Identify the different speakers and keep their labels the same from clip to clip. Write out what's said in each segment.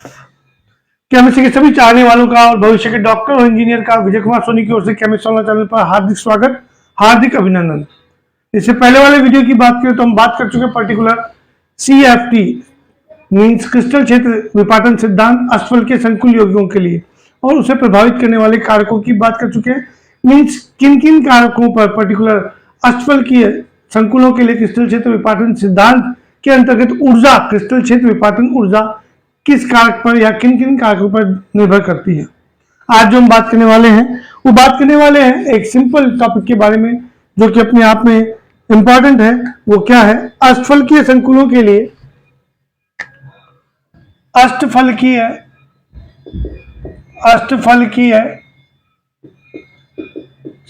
Speaker 1: Chemistry के सभी चाहने वालों का और भविष्य के डॉक्टर और इंजीनियर का विजय कुमार सोनी की ओर से केमिस्ट्री ऑनलाइन चैनल पर हार्दिक स्वागत, हार्दिक अभिनंदन। इससे पहले वाले वीडियो की बात करें तो हम बात कर चुके हैं पर्टिकुलर CFT मीन्स क्रिस्टल क्षेत्र विपाटन सिद्धांत अष्टफलकीय संकुल यौगिकों के लिए और उसे प्रभावित करने वाले कारकों की बात कर चुके हैं। मीन्स किन किन कारकों पर पर्टिकुलर अष्टफलकीय संकुलों के लिए क्रिस्टल क्षेत्र विपाटन सिद्धांत के अंतर्गत ऊर्जा, क्रिस्टल क्षेत्र विपाटन ऊर्जा किस कारक पर या किन किन कारकों पर निर्भर करती है। आज जो हम बात करने वाले हैं वो बात करने वाले हैं एक सिंपल टॉपिक के बारे में जो कि अपने आप में इंपॉर्टेंट है। वो क्या है? अष्टफलकीय संकुलों के लिए अष्टफलकीय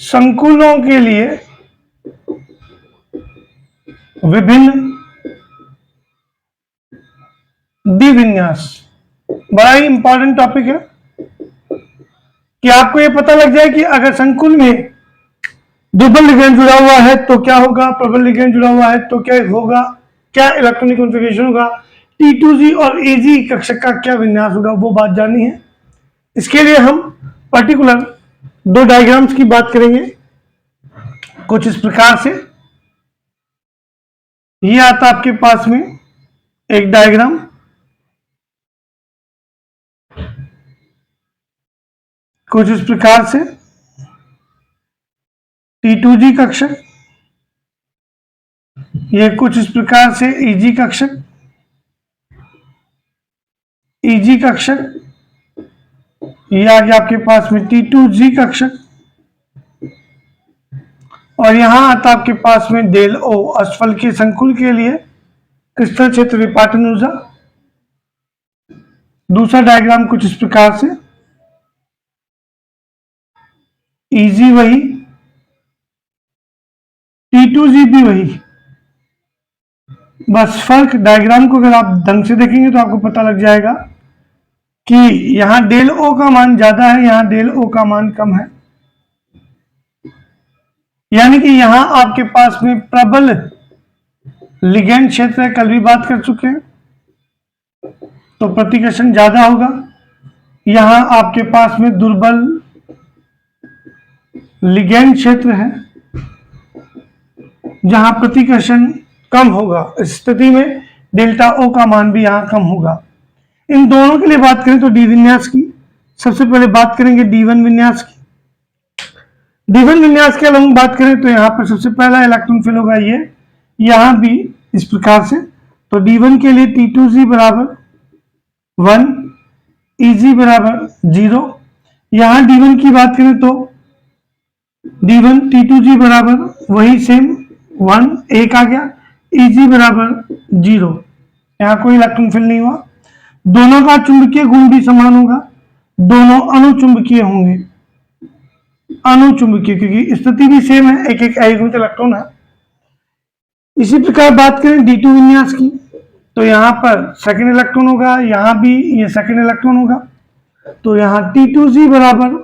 Speaker 1: संकुलों के लिए विभिन्न द्विविन्यास। बड़ा ही इंपॉर्टेंट टॉपिक है कि आपको यह पता लग जाए कि अगर संकुल में दुर्बल लिगैंड जुड़ा हुआ है तो क्या होगा, प्रबल लिगैंड जुड़ा हुआ है तो क्या होगा, क्या इलेक्ट्रॉनिक कॉन्फ़िगरेशन होगा, T2Z और AG कक्षक का क्या विन्यास होगा, वो बात जाननी है। इसके लिए हम पर्टिकुलर दो डायग्राम्स की बात करेंगे कुछ इस प्रकार से। ये आता आपके पास में एक डायग्राम, कुछ इस प्रकार से T2G कक्षक, ये कुछ इस प्रकार से EG कक्षक, EG कक्षक, ये आ गया आपके पास में T2Z कक्षक और यहां आता आपके पास में डेल O अष्टफलकीय संकुल के लिए क्रिस्टल क्षेत्र विपाटन ऊर्जा। दूसरा डायग्राम कुछ इस प्रकार से, EG वही, T2Z भी वही, बस फर्क डायग्राम को अगर आप ढंग से देखेंगे तो आपको पता लग जाएगा कि यहां डेल O का मान ज्यादा है, यहां डेल O का मान कम है। यानी कि यहां आपके पास में प्रबल लिगैंड क्षेत्र है, कल भी बात कर चुके हैं, तो प्रतिकर्षण ज्यादा होगा। यहां आपके पास में दुर्बल लिगैंड क्षेत्र है जहां प्रतिकर्षण कम होगा। इस स्थिति में डेल्टा O का मान भी यहां कम होगा। इन दोनों के लिए बात करें तो डी विन्यास की, सबसे पहले बात करेंगे D1 विन्यास की। D1 विन्यास के अगर हम बात करें तो यहाँ पर सबसे पहला इलेक्ट्रॉन फिल होगा ये, यहाँ भी इस प्रकार से। तो D1 के लिए T2Z बराबर 1, EG बराबर 0। यहाँ D1 की बात करें तो D1 T2G बराबर वही सेम 1, 1 आ गया, EG बराबर 0। यहाँ कोई इलेक्ट्रॉन फिल नहीं हुआ। दोनों का चुंबकीय गुण भी समान होगा, दोनों अणुचुंबकीय होंगे, अणुचुंबकीय, क्योंकि स्थिति भी सेम है, एक एक अयुग्मित इलेक्ट्रॉन है। इसी प्रकार बात करें D2 विन्यास की तो यहाँ पर सेकंड इलेक्ट्रॉन होगा, यहाँ भी ये सेकंड इलेक्ट्रॉन होगा। तो यहाँ T2Z बराबर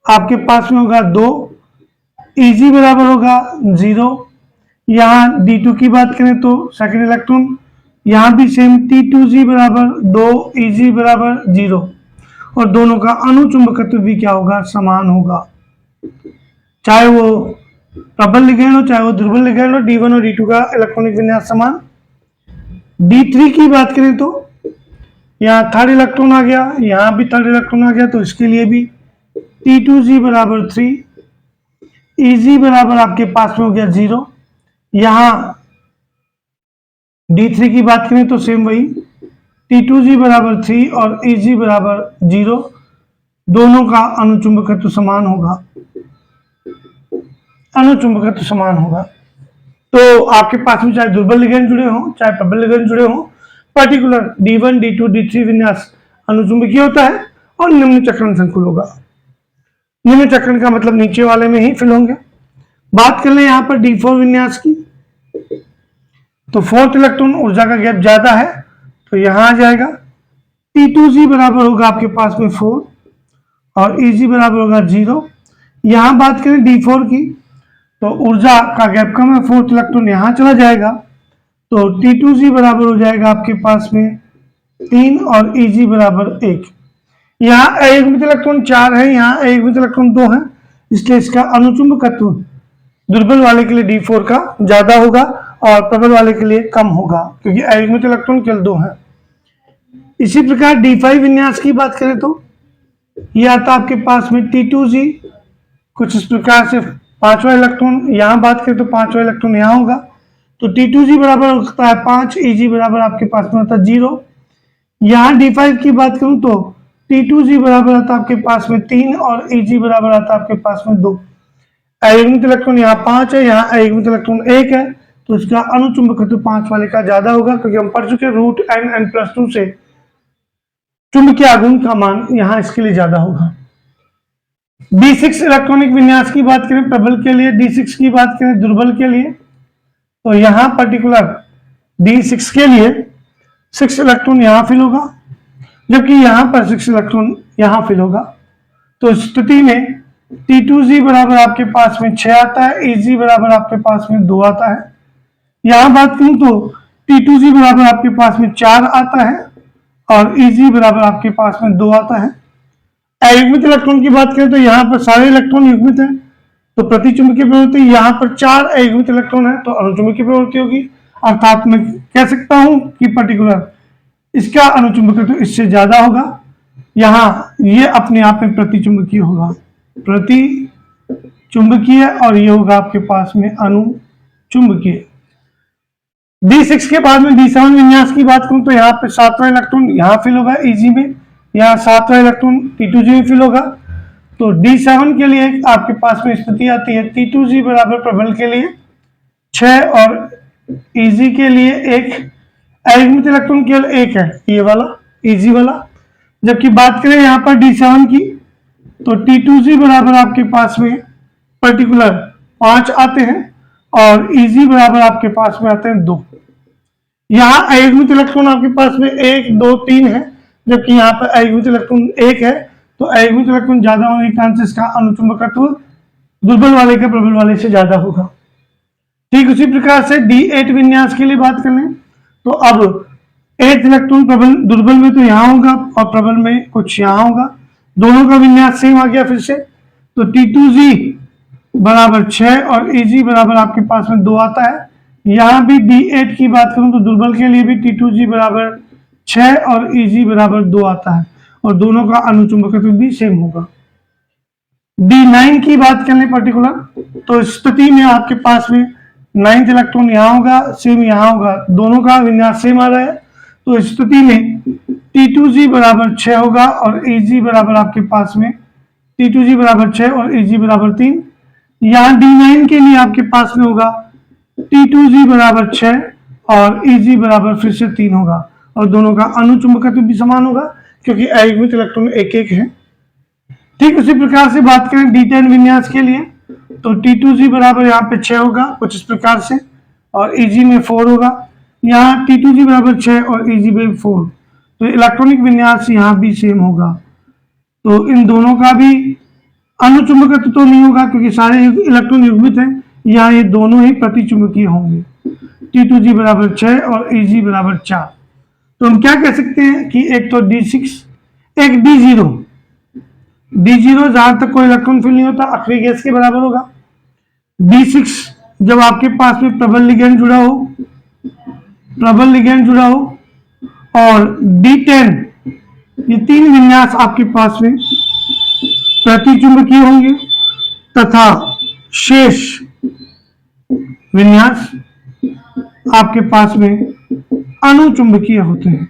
Speaker 1: आपके पास में होगा 2, EG बराबर होगा 0। यहाँ D2 की बात करें तो सेकंड इलेक्ट्रॉन, यहाँ भी सेम T2Z बराबर 2, EG बराबर 0 और दोनों का अणुचुंबकत्व भी क्या होगा, समान होगा, चाहे वो प्रबल लिगैंड हो चाहे वो दुर्बल लिगैंड हो। D1 और D2 का इलेक्ट्रॉनिक विन्यास समान। D3 की बात करें तो यहाँ थर्ड इलेक्ट्रॉन आ गया, यहाँ भी थर्ड इलेक्ट्रॉन आ गया, तो इसके लिए भी T2Z बराबर 3, EG बराबर आपके पास में हो गया 0। यहाँ D3 की बात करें तो सेम वही, T2Z बराबर 3 और EG बराबर 0, दोनों का अणुचुंबकत्व समान होगा, अणुचुंबकत्व समान होगा। तो आपके पास में चाहे दुर्बल लिगैंड जुड़े हों चाहे प्रबल लिगैंड जुड़े हों, पर्टिकुलर D1, D2, D3 विन्यास अणुचुंबकीय होता है और निम्न चक्रण संकुल होगा। निम्न चक्रण का मतलब नीचे वाले में ही फिल होंगे। बात कर ले यहाँ पर D4 विन्यास की तो फोर्थ इलेक्ट्रॉन ऊर्जा का गैप ज्यादा है, तो यहां आ जाएगा T2Z बराबर होगा आपके पास में 4 और EG बराबर होगा 0। यहां बात करें D4 की तो ऊर्जा का गैप कम है, फोर्थ इलेक्ट्रॉन यहां चला जाएगा, तो T2Z बराबर हो जाएगा आपके पास में 3 और Eg बराबर 1। यहाँ अयुग्मित इलेक्ट्रॉन 4 है, यहाँ अयुग्मित इलेक्ट्रॉन 2 है, इसलिए इसका अनुचुंबकत्व दुर्बल वाले के लिए D4 का ज्यादा होगा और प्रबल वाले के लिए कम होगा, क्योंकि अयुग्मित इलेक्ट्रॉन केवल 2 है। इसी प्रकार D5 विन्यास की बात करें तो ये आता आपके पास में T2G, कुछ इस प्रकार से 5वां इलेक्ट्रॉन, यहाँ बात करें तो 5वां इलेक्ट्रॉन यहाँ होगा, तो T2G बराबर होता है 5, Eg बराबर आपके पास में होता है 0। यहाँ D5 की बात करूं तो T2G बराबर आता है आपके पास में 3 और Eg बराबर आता है आपके पास में 2। अयुग्मित इलेक्ट्रॉन यहाँ 5 है, यहाँ अयुग्मित इलेक्ट्रॉन 1 है, तो इसका अनुचुंबकत्व 5 वाले का ज्यादा होगा, क्योंकि हम पढ़ चुके रूट n+2 से चुंबकीय आघूर्ण का मान यहाँ इसके लिए ज्यादा होगा। D6 इलेक्ट्रॉनिक विन्यास की बात करें प्रबल के लिए, D6 की बात करें दुर्बल के लिए, तो यहाँ पर्टिकुलर D6 के लिए 6 इलेक्ट्रॉन यहाँ फिल होगा, जबकि यहाँ पर 6 इलेक्ट्रॉन यहाँ फिल होगा। तो इस स्थिति में T2G बराबर आपके पास में 6 आता है, Eg बराबर आपके पास में 2 आता है। यहाँ बात करूं तो T2G बराबर आपके पास में 4 आता है और Eg बराबर आपके पास में 2 आता है। अयुग्मित इलेक्ट्रॉन की बात करें तो यहाँ पर सारे इलेक्ट्रॉन युग्मित हैं, तो प्रतिचुंबकीय प्रवृत्ति यहाँ पर 4 अयुग्मित इलेक्ट्रॉन है, तो अनुचुंबकीय प्रवृत्ति होगी, अर्थात मैं कह सकता हूं कि पर्टिकुलर इसका अनुचुंबकत्व इससे ज्यादा होगा। यहाँ ये अपने आप में प्रतिचुंबकीय होगा, प्रतिचुंबकीय, और ये होगा आपके पास में अनुचुंबकीय। D6 के बाद में D7 विन्यास की बात करूं तो यहाँ पे 7वां इलेक्ट्रॉन यहाँ फिल होगा Eg में, यहाँ 7वां इलेक्ट्रॉन T2G में फिल होगा। तो D7 के लिए आपके पास में स्थिति आती है T2G बराबर प्रबल के लिए 6 और Eg के लिए 1। अयुग्मित इलेक्ट्रॉन केवल 1 है, ये वाला Eg वाला। जबकि बात करें यहाँ पर D7 की तो T2G बराबर आपके पास में पर्टिकुलर 5 आते हैं और Eg बराबर आपके पास में आते हैं 2। यहाँ अयुग्मित इलेक्ट्रॉन आपके पास में 1, 2, 3 है, जबकि यहाँ पर अयुग्मित इलेक्ट्रॉन 1 है, तो अयुग्मित इलेक्ट्रॉन ज्यादा होने के कारण से इसका अनुचुंबकत्व दुर्बल वाले का प्रबल वाले से ज्यादा होगा। ठीक उसी प्रकार से D8 विन्यास के लिए बात कर लें तो अब 8 इलेक्ट्रॉन प्रबल दुर्बल में तो यहाँ होगा और प्रबल में कुछ यहाँ होगा, दोनों का विन्यास सेम आ गया फिर से। तो T2G बराबर 6 और Eg बराबर आपके पास में 2 आता है। यहाँ भी D8 की बात करूं तो दुर्बल के लिए भी T2G बराबर 6 और Eg बराबर 2 आता है, और दोनों का अनुचुंबकत्व भी सेम होगा। D9 की बात करें पर्टिकुलर तो इस स्थिति में आपके पास में 9th इलेक्ट्रॉन यहाँ होगा, सेम यहाँ होगा, दोनों का विन्यास सेम आ रहा है। तो इस स्थिति में T2G बराबर 6 होगा और Eg बराबर आपके पास में T2G बराबर 6 और Eg बराबर 3। यहाँ D9 के लिए आपके पास में होगा T2G बराबर 6 और Eg बराबर फिर से 3 होगा, और दोनों का अनुचुंबकत्व भी समान होगा क्योंकि अयुग्मित इलेक्ट्रॉन 1-1 है। ठीक उसी प्रकार से बात करें D10 विन्यास के लिए तो T2G बराबर यहाँ पे 6 होगा कुछ इस प्रकार से, और Eg में 4 होगा। यहाँ T2G बराबर 6 और Eg में 4, तो इलेक्ट्रॉनिक विन्यास यहाँ भी सेम होगा। तो इन दोनों का भी अनुचुंबकत्व तो नहीं होगा क्योंकि सारे इलेक्ट्रॉन युग्मित हैं, यहाँ ये दोनों ही प्रतिचुंबकीय होंगे, T2G बराबर 6 और Eg बराबर 4। तो हम क्या कह सकते हैं कि एक तो D6 एक D0 जहां तक कोई इलेक्ट्रॉन फिल नहीं होता आखिरी गैस के बराबर होगा। D6 जब आपके पास में प्रबल लिगैंड जुड़ा हो, और D10 ये 3 विन्यास आपके पास में प्रतिचुंबकीय होंगे तथा शेष विन्यास आपके पास में अनुचुंबकीय होते हैं।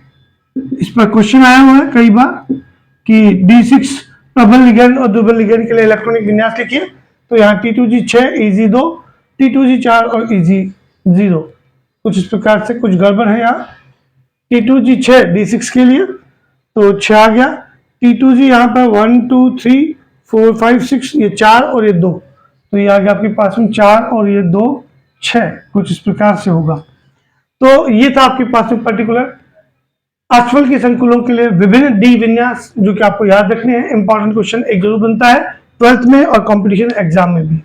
Speaker 1: इस पर क्वेश्चन आया हुआ है कई बार कि D6 प्रबल लिगैंड और दुर्बल लिगैंड के लिए इलेक्ट्रॉनिक विन्यास लिखिए, तो यहाँ T2G 6 Eg 2, T2G 4 और Eg 0। कुछ इस प्रकार से कुछ गड़बड़ है यहाँ। T2G 6 D6 के लिए तो 6 आ गया, T2G यहाँ पर 1 2 3 4 5 6 ये 4 और ये 2, तो ये आ गया आपके पास में 4 और ये 2 6, कुछ इस प्रकार से होगा। तो ये था आपके पास में पर्टिकुलर अश्वल के संकुलों के लिए विभिन्न डी विन्यास, जो कि आपको याद रखने हैं। इंपॉर्टेंट क्वेश्चन एक जरूर बनता है 12th में और कंपटीशन एग्जाम में भी।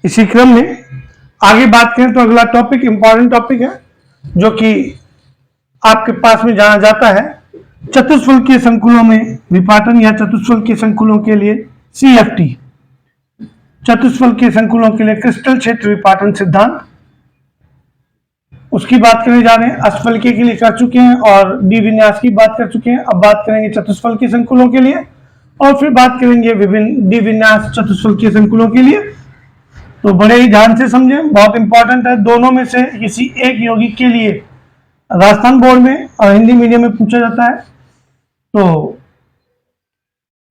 Speaker 1: इसी क्रम में आगे बात करें तो अगला टॉपिक इंपॉर्टेंट टॉपिक है जो कि आपके पास में जाना जाता है चतुष्फलकीय संकुलों में विपाटन या चतुष्फलकीय संकुलों के लिए CFT, चतुष्फलकीय संकुलों के लिए क्रिस्टल क्षेत्र विपाटन सिद्धांत, उसकी बात करने जा रहे हैं। अष्टफलकीय के लिए कर चुके हैं और डी विन्यास की बात कर चुके हैं। अब बात करेंगे चतुष्फलकीय संकुलों के लिए और फिर बात करेंगे विभिन्न डी विन्यास चतुष्फलकीय संकुलों के लिए। तो बड़े ही ध्यान से समझें, बहुत इंपॉर्टेंट है। दोनों में से किसी एक यौगिक के लिए राजस्थान बोर्ड में और हिंदी मीडियम में पूछा जाता है, तो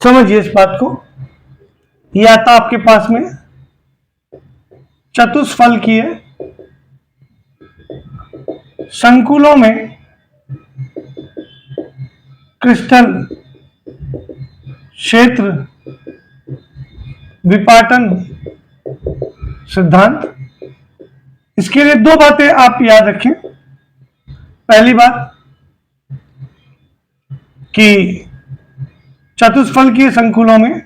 Speaker 1: समझिए इस बात को। यह आता आपके पास में चतुष्फलकीय संकुलों में क्रिस्टल क्षेत्र विपाटन सिद्धांत। इसके लिए दो बातें आप याद रखें। पहली बात कि चतुष्फलकीय संकुलों में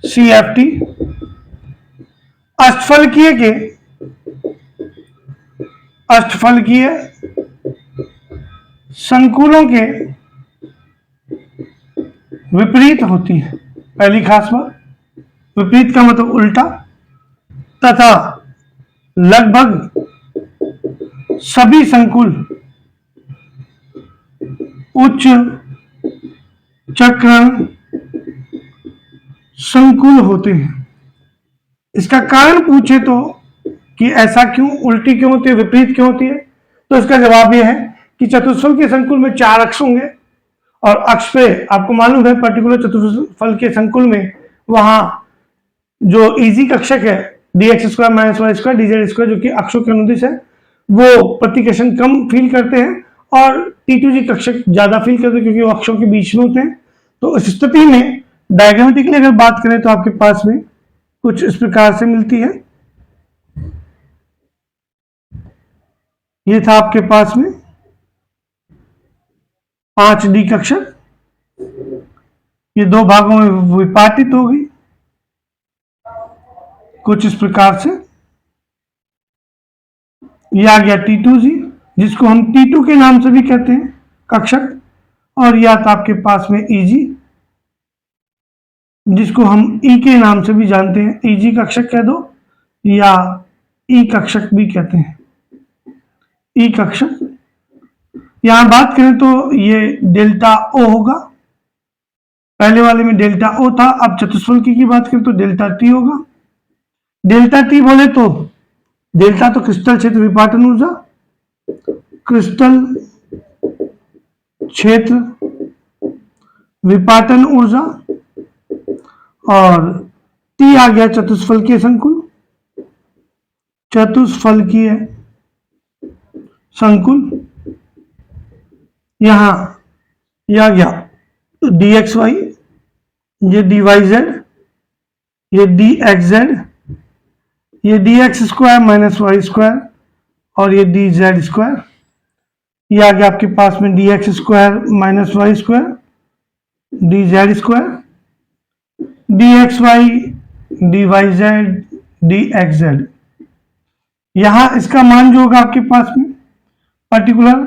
Speaker 1: CFT, अष्टफलकीय संकुलों के विपरीत होती है। पहली खास बात, विपरीत का मतलब उल्टा, तथा लगभग सभी संकुल उच्च चक्रण संकुल होते हैं। इसका कारण पूछे तो कि ऐसा क्यों, उल्टी क्यों होती है, विपरीत क्यों होती है, तो इसका जवाब यह है कि चतुष्फलकीय संकुल में 4 अक्ष होंगे और अक्ष पे आपको मालूम है पर्टिकुलर चतुष्फलकीय संकुल में वहां जो इजी कक्षक है dx² - y² dz², जो कि अक्षों के अनुदिश है, वो प्रतिकर्षण कम फील करते हैं और T2G कक्षक ज्यादा फील करते हैं क्योंकि वो अक्षों के बीच में होते हैं। तो इस स्थिति में डायग्रामेटिकली अगर बात करें तो आपके पास में कुछ इस प्रकार से मिलती है। ये था आपके पास में 5D कक्षक, ये 2 भागों में विपाटित हो गई कुछ इस प्रकार से। यह आ गया T2G, जिसको हम T2 के नाम से भी कहते हैं कक्षक, और यह था आपके पास में EG, जिसको हम E के नाम से भी जानते हैं, EG कक्षक कह दो या E कक्षक भी कहते हैं, E कक्षक। यहां बात करें तो ये डेल्टा O होगा, पहले वाले में डेल्टा O था, अब चतुष्फलकीय की बात करें तो डेल्टा T होगा। डेल्टा T बोले तो डेल्टा तो क्रिस्टल क्षेत्र विपाटन ऊर्जा, क्रिस्टल क्षेत्र विपाटन ऊर्जा, और T आ गया चतुष्फलकीय संकुल, चतुष्फलकीय संकुल। यहां यह आ गया dxy, ये dyz, ये dxz, ये dx² - y² और ये dz²। ये आ गया आपके पास में dx² - y², dz², dxy, dyz, dxz। यहां इसका मान जो होगा आपके पास में पर्टिकुलर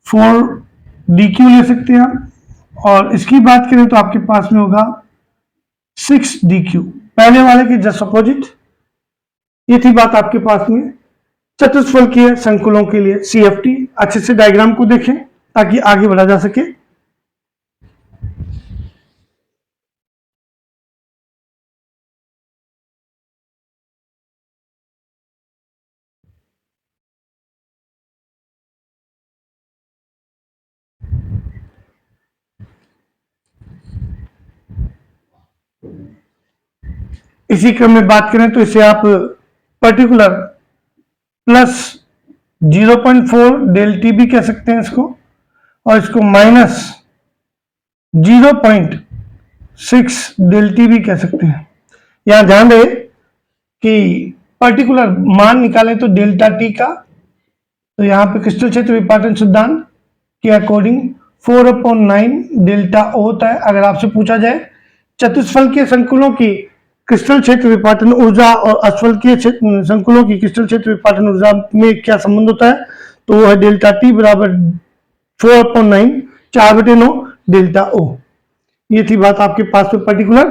Speaker 1: 4dq ले सकते हैं आप, और इसकी बात करें तो आपके पास में होगा 6dq, पहले वाले के जस्ट अपोजिट। ये थी बात आपके पास में चतुष्फलकीय संकुलों के लिए CFT। अच्छे से डायग्राम को देखें ताकि आगे बढ़ा जा सके। इसी क्रम में बात करें तो इसे आप पर्टिकुलर प्लस 0.4 डेल टी भी कह सकते हैं इसको, और इसको माइनस 0.6 डेल टी भी कह सकते हैं। यहां ध्यान रहे कि पर्टिकुलर मान निकालें तो डेल्टा टी का, तो यहां पे क्रिस्टल क्षेत्र विपाटन सिद्धांत के अकॉर्डिंग 4/9 डेल्टा O होता है। अगर आपसे पूछा जाए चतुष्फलकीय संकुलों की क्रिस्टल क्षेत्र विपाटन ऊर्जा और अश्वल्कीय संकुलों की क्रिस्टल क्षेत्र विपाटन ऊर्जा में क्या संबंध होता है, तो वो है डेल्टा T बराबर 4/9 4/9 डेल्टा O। ये थी बात आपके पास में पर्टिकुलर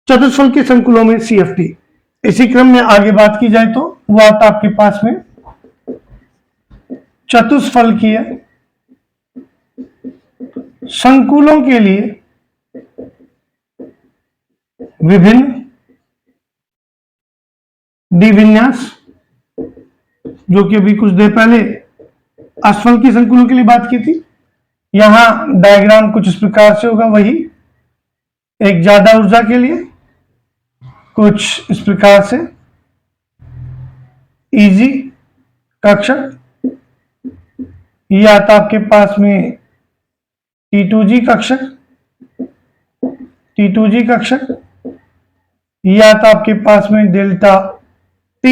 Speaker 1: चतुष्फलकीय संकुलों में CFT। इसी क्रम में आगे बात की जाए तो वो आता आपके पास में चतुष्फलकीय संकुलों के लिए विभिन्न द्विविन्यास, जो कि अभी कुछ देर पहले अश्वल्कीय संकुलों के लिए बात की थी। यहां डायग्राम कुछ इस प्रकार से होगा, वही एक ज्यादा ऊर्जा के लिए कुछ इस प्रकार से इजी कक्षक, ये आता आपके पास में T2G कक्षक, T2G कक्षक, ये आता आपके पास में डेल्टा T,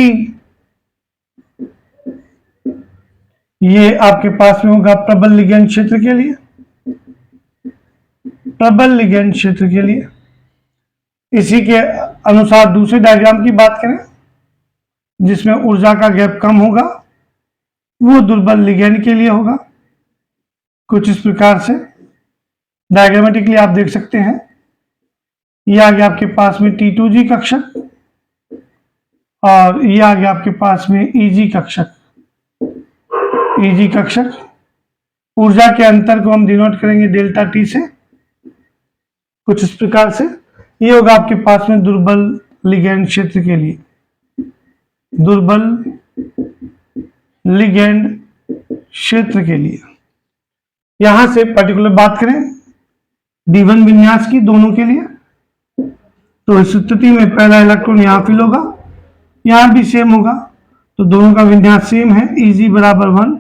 Speaker 1: ये आपके पास में होगा प्रबल लिगैंड क्षेत्र के लिए, प्रबल लिगैंड क्षेत्र के लिए। इसी के अनुसार दूसरे डायग्राम की बात करें जिसमें ऊर्जा का गैप कम होगा, वो दुर्बल लिगैंड के लिए होगा। कुछ इस प्रकार से डायग्रामेटिकली आप देख सकते हैं। ये आ गया आपके पास में T2G कक्षक और ये आ गया आपके पास में EG कक्षक। EG कक्षक ऊर्जा के अंतर को हम डिनोट करेंगे डेल्टा T से, कुछ इस प्रकार से। ये होगा आपके पास में दुर्बल लिगैंड क्षेत्र के लिए, दुर्बल लिगैंड क्षेत्र के लिए। यहां से पर्टिकुलर बात करें D1 विन्यास की दोनों के लिए, तो इस स्थिति में पहला इलेक्ट्रॉन यहां फिल होगा, यहां भी सेम होगा, तो दोनों का विन्यास सेम है। Eg बराबर 1,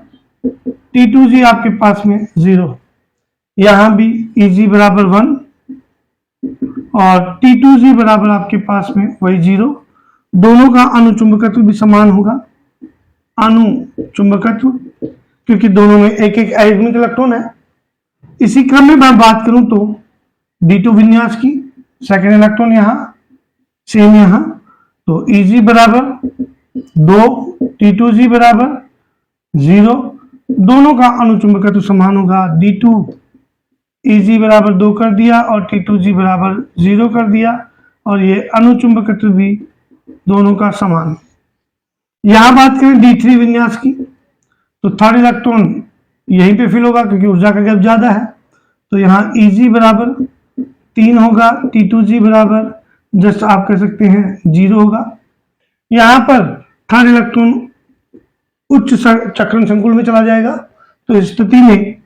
Speaker 1: T2G आपके पास में 0, यहां भी Eg बराबर 1 और T2G बराबर आपके पास में वही 0। दोनों का अनुचुंबकत्व भी समान होगा, अनुचुंबकत्व, क्योंकि दोनों में एक एक अयुग्मित इलेक्ट्रॉन है। इसी क्रम में मैं बात करूं तो D2 विन्यास की, सेकेंड इलेक्ट्रॉन यहां सेम यहां, तो Eg बराबर 2, T2G बराबर 0, दोनों का अनुचुंबकत्व समान होगा। D2 Eg बराबर 2 कर दिया और T2G बराबर 0 कर दिया, और ये अनुचुंबकत्व भी दोनों का समान। यहां बात करें D3 विन्यास की, तो थर्ड इलेक्ट्रॉन यहीं पे फिल होगा क्योंकि ऊर्जा का गैप ज्यादा है, तो यहाँ Eg बराबर 3 होगा, T2G बराबर जस्ट आप कह सकते हैं 0 होगा। यहां पर थर्ड इलेक्ट्रॉन उच्च चक्रण संकुल में चला जाएगा, तो इस स्थिति में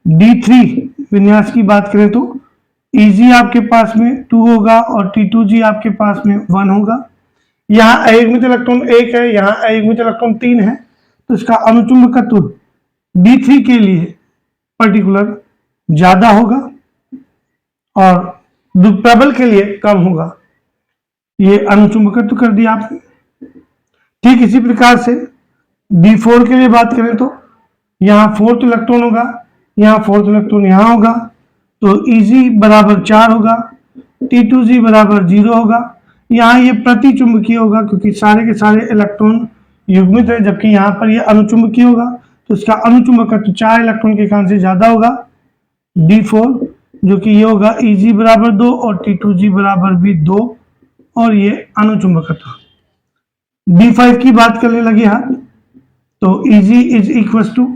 Speaker 1: D3 विन्यास की बात करें तो Eg आपके पास में 2 होगा और T2G आपके पास में 1 होगा। यहाँ अयुग्मित इलेक्ट्रॉन 1 है, यहाँ अयुग्मित इलेक्ट्रॉन 3 है, तो इसका अनुचुंबकत्व D3 के लिए पर्टिकुलर ज्यादा होगा और प्रबल के लिए कम होगा। ये अनुचुंबकत्व कर दिया आपने। ठीक इसी प्रकार से D4 के लिए बात करें तो यहाँ फोर्थ इलेक्ट्रॉन होगा, यहाँ फोर्थ इलेक्ट्रॉन यहाँ होगा, तो Eg बराबर 4 होगा, T2G बराबर 0 होगा। यहाँ ये प्रति चुंबकीय होगा क्योंकि सारे के सारे इलेक्ट्रॉन युग्मित है, जबकि यहाँ पर ये अनुचुंबकीय होगा, तो इसका अनुचुंबकत्व 4 इलेक्ट्रॉन के कारण से ज्यादा होगा D4, जो कि ये होगा Eg बराबर 2 और T2G बराबर भी 2, और ये अनुचुंबकत्व। D5 की बात करने लगे हाथ, तो Eg is equal to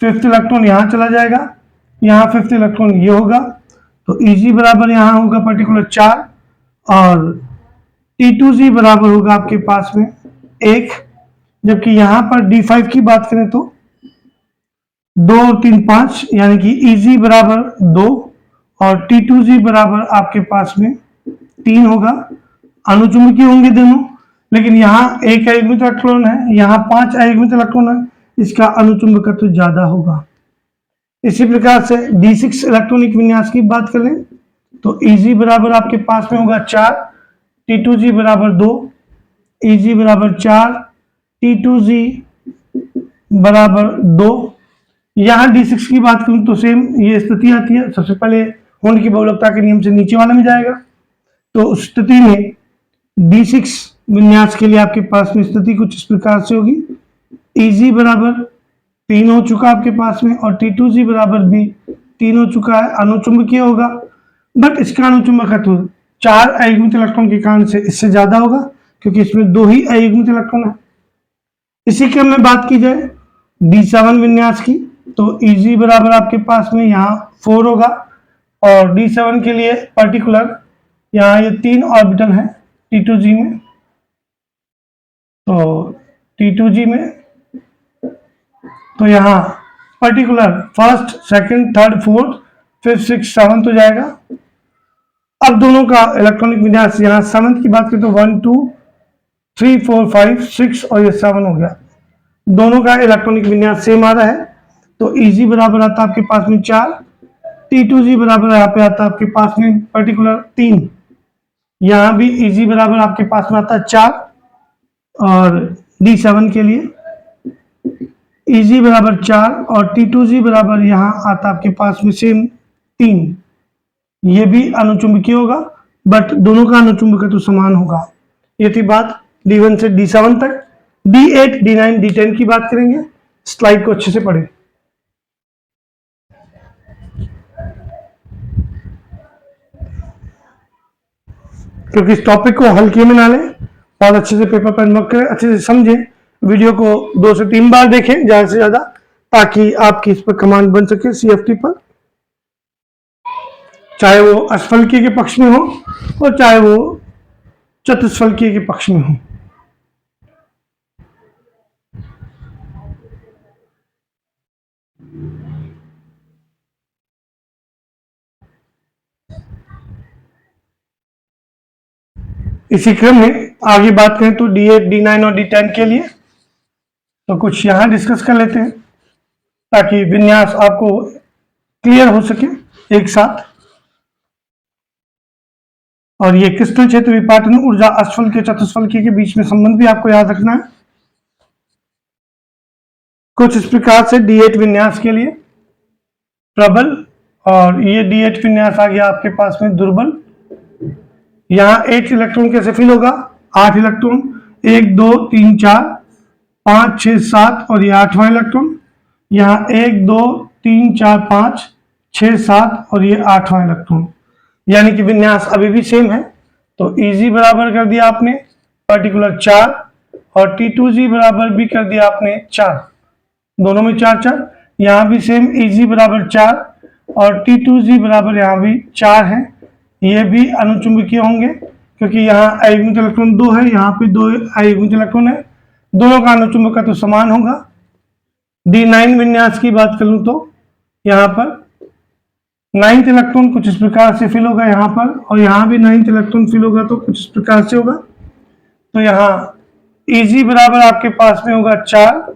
Speaker 1: fifth electron यहाँ चला जाएगा, यहाँ फिफ्थ इलेक्ट्रॉन ये होगा, तो Eg बराबर यहाँ होगा पर्टिकुलर 4 और T2G बराबर होगा आपके पास में 1, जबकि यहाँ पर D5 की बात करें तो 2 और 3 5, यानी कि Eg बराबर 2 और T2G बराबर आपके पास में 3 होगा। अनुचुंबकीय होंगे दोनों, लेकिन यहाँ एक अयुग्मित इलेक्ट्रॉन है, यहाँ 5 अयुग्मित इलेक्ट्रॉन है, इसका अनुचुंबकत्व ज्यादा होगा। इसी प्रकार से D6 इलेक्ट्रॉनिक विन्यास की बात करें तो Eg बराबर आपके पास में होगा 4, T2G बराबर 2, Eg बराबर 4, T2G बराबर 2, यहाँ D6 की बात करूं तो सेम ये स्थिति आती है। सबसे पहले होंड की बहुलकता के नियम से नीचे वाला में जाएगा, तो उस स्थिति में D6 विन्यास के लिए आपके पास में स्थिति कुछ इस प्रकार से होगी। EG बराबर 3 हो चुका आपके पास में, और T2G बराबर भी 3 हो चुका है, अनुचुंबकीय होगा। बट इसका अनुचुंबकत्व 4 अयुग्मित इलेक्ट्रॉन के कारण से इससे ज्यादा होगा, क्योंकि इसमें 2 ही अयुग्मित इलेक्ट्रॉन है। इसी क्रम में बात की जाए D7 विन्यास की, तो EG बराबर आपके पास में यहाँ 4 होगा, और D7 के लिए पर्टिकुलर यहाँ ये 3 ऑर्बिटल है T2G में, तो T2G में तो यहाँ particular first, second, third, fourth, fifth, six, seventh हो जाएगा। अब दोनों का इलेक्ट्रॉनिक विन्यास, यहाँ सेवंथ की बात करें तो 1 2 3 4 5 6 और ये 7 हो गया। दोनों का इलेक्ट्रॉनिक विन्यास सेम आ रहा है, तो EG बराबर आता है आपके पास में 4, T2G बराबर यहाँ पे आता है आपके पास में पर्टिकुलर 3, यहाँ भी EG बराबर आपके पास में आता है 4, और D7 के लिए EG बराबर 4 और T2G बराबर यहाँ आता है आपके पास में सेम 3। ये भी अनुचुंबकीय होगा, बट दोनों का अनुचुंबकत्व तो समान होगा। ये थी बात D1 से D7 तक। D8, D9, D10 की बात करेंगे। स्लाइड को अच्छे से पढ़ें, क्योंकि इस टॉपिक को हल्के में ना लें, बहुत अच्छे से पेपर पर नोट करें, अच्छे से समझें, वीडियो को 2 से 3 बार देखें ज्यादा से ज्यादा, ताकि आपकी इस पर कमांड बन सके CFT पर, चाहे वो अष्टफलकीय के पक्ष में हो और चाहे वो चतुष्फलकीय के पक्ष में हो। इसी क्रम में आगे बात करें तो D8, D9 और D10 के लिए तो कुछ यहां डिस्कस कर लेते हैं, ताकि विन्यास आपको क्लियर हो सके एक साथ। और ये क्रिस्टल क्षेत्र विपाटन ऊर्जा अष्टफलकीय चतुष्फलकीय के बीच में संबंध भी आपको याद रखना है। कुछ इस प्रकार से D8 विन्यास के लिए प्रबल, और ये D8 विन्यास आ गया आपके पास में दुर्बल। यहाँ 8 इलेक्ट्रॉन कैसे फिल होगा, 8 इलेक्ट्रॉन, 1 2 3 4 5 6 7 और ये 8वां इलेक्ट्रॉन। यहाँ 1 2 3 4 5 6 7 और ये 8वां इलेक्ट्रॉन, यानी कि विन्यास अभी भी सेम है। तो EG बराबर कर दिया आपने पर्टिकुलर 4, और T2G बराबर भी कर दिया आपने 4, दोनों में 4 4। यहाँ भी सेम EG बराबर 4 और T2G बराबर यहाँ भी 4 है। ये भी अनुचुंबकीय होंगे, क्योंकि यहाँ अयुग्मित इलेक्ट्रॉन 2 है, यहाँ पे 2 अयुग्मित इलेक्ट्रॉन है, दोनों का अनुचुंबकत्व तो समान होगा। D9 विन्यास की बात करूं तो यहाँ पर 9th इलेक्ट्रॉन कुछ इस प्रकार से फिल होगा यहाँ पर, और यहाँ भी 9th इलेक्ट्रॉन फिल होगा तो कुछ इस प्रकार से होगा। तो यहाँ EG बराबर आपके पास में होगा 4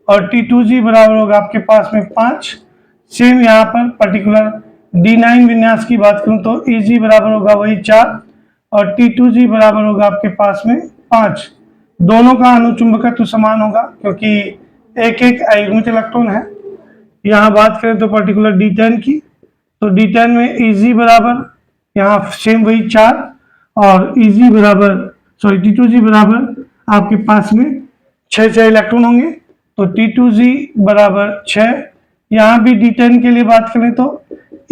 Speaker 1: और T2G बराबर होगा आपके पास में 5। सेम यहाँ पर पर्टिकुलर D9 विन्यास की बात करूं तो EG बराबर होगा वही 4 और T2G बराबर होगा आपके पास में 5। दोनों का अनुचुंबकत्व तो समान होगा, क्योंकि एक एक अयुग्मित इलेक्ट्रॉन है। यहाँ बात करें तो पर्टिकुलर D10 की, तो D10 में EG बराबर यहाँ सेम वही 4 और EG बराबर T2G बराबर आपके पास में 6 इलेक्ट्रॉन होंगे, तो T2G बराबर 6। यहाँ भी D10 के लिए बात करें तो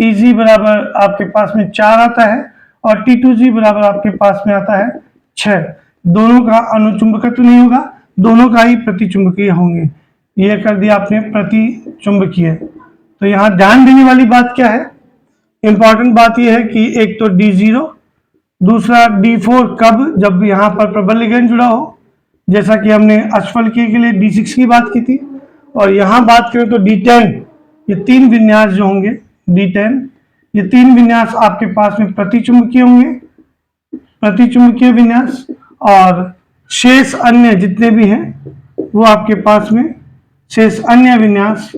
Speaker 1: EG बराबर आपके पास में 4 आता है और T2G बराबर आपके पास में आता है 6। दोनों का अनुचुंबकत्व नहीं होगा, दोनों का ही प्रतिचुंबकीय होंगे। ये कर दिया आपने प्रतिचुंबकीय। तो यहाँ ध्यान देने वाली बात क्या है, इंपॉर्टेंट बात यह है कि एक तो D0, दूसरा D4 कब, जब यहाँ पर प्रबल लिगेंड जुड़ा हो, जैसा कि हमने अष्टफलकीय के लिए D6 की बात की थी। और यहाँ बात करें तो D10, ये 3 विन्यास जो होंगे D10, ये 3 विन्यास आपके पास में प्रतिचुंबकीय होंगे, प्रतिचुंबकीय विन्यास, और शेष अन्य जितने भी हैं वो आपके पास में शेष अन्य विन्यास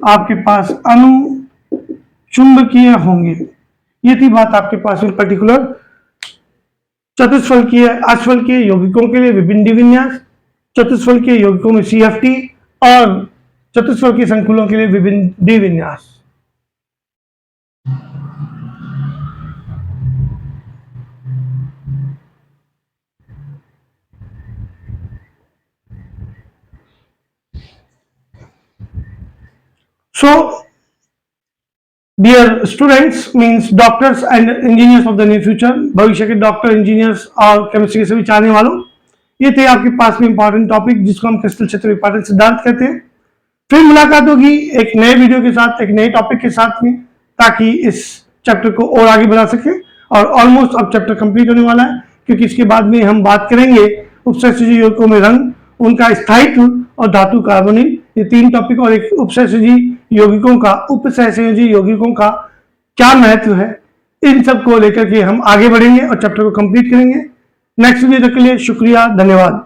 Speaker 1: आपके पास अनुचुंबकीय होंगे। ये थी बात आपके पास में पर्टिकुलर चतुष्फलकीय अष्टफलकीय यौगिकों के लिए विभिन्न विन्यास, चतुष्फलकीय यौगिकों में CFT और चतुस्वर के संकुलों के लिए विभिन्न डी विन्यास। So, dear students, means doctors and engineers of the near future, भविष्य के डॉक्टर, इंजीनियर्स और केमिस्ट्री के सभी चाहने वालों, ये थे आपके पास में इंपॉर्टेंट टॉपिक जिसको हम क्रिस्टल क्षेत्र विपाटन सिद्धांत कहते हैं। फिर मुलाकात होगी एक नए वीडियो के साथ, एक नए टॉपिक के साथ में, ताकि इस चैप्टर को और आगे बढ़ा सके। और ऑलमोस्ट अब चैप्टर कंप्लीट होने वाला है, क्योंकि इसके बाद में हम बात करेंगे उपसहसजी यौगिकों में रंग, उनका स्थायित्व और धातु कार्बोनिल, ये 3 टॉपिक और एक उपसहसजी यौगिकों का क्या महत्व है, इन सब को लेकर के हम आगे बढ़ेंगे और चैप्टर को कंप्लीट करेंगे। नेक्स्ट वीडियो तक के लिए शुक्रिया, धन्यवाद।